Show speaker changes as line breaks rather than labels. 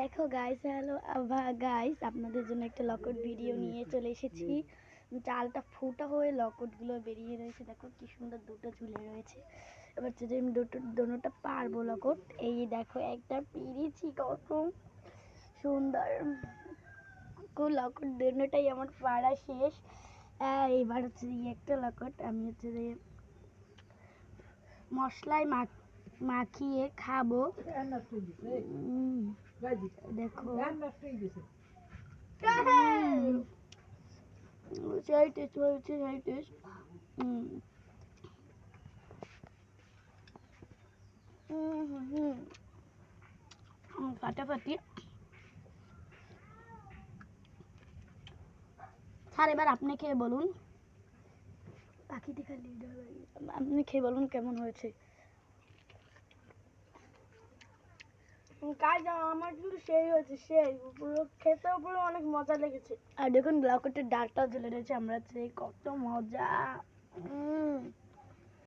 দেখো guys, hello guys, আপনাদের জন্য একটা লকেট ভিডিও নিয়ে চলে এসেছি। চালটা ফুটা হয়ে লকেটগুলো বেরিয়ে রয়েছে, দেখো কি সুন্দর দুটো ঝুলে রয়েছে। এবার যদি আমি দুটোটা পারবো লকেট, এই দেখো একটা পেরেছি, কত সুন্দর লকেট দুটোটাই আমার পাড়া শেষ। এবার হচ্ছে একটা লকেট আমি হচ্ছে মশলায় মাখিয়ে খাবো। দেখো সেই টেস্ট হয়েছে, সেই টেস্ট ফাটাফাটি। স্যার এবার আপনি খেয়ে বলুন, পাখিটি খালি আপনি খেয়ে বলুন কেমন হয়েছে।
কাজ আমার কিন্তু সেই হয়েছে, সেই পুরো খেতে পুরো অনেক মজা লেগেছে।
আর দেখুন লকেটের ডালটাও জ্বলে রয়েছে, আমরা কত মজা।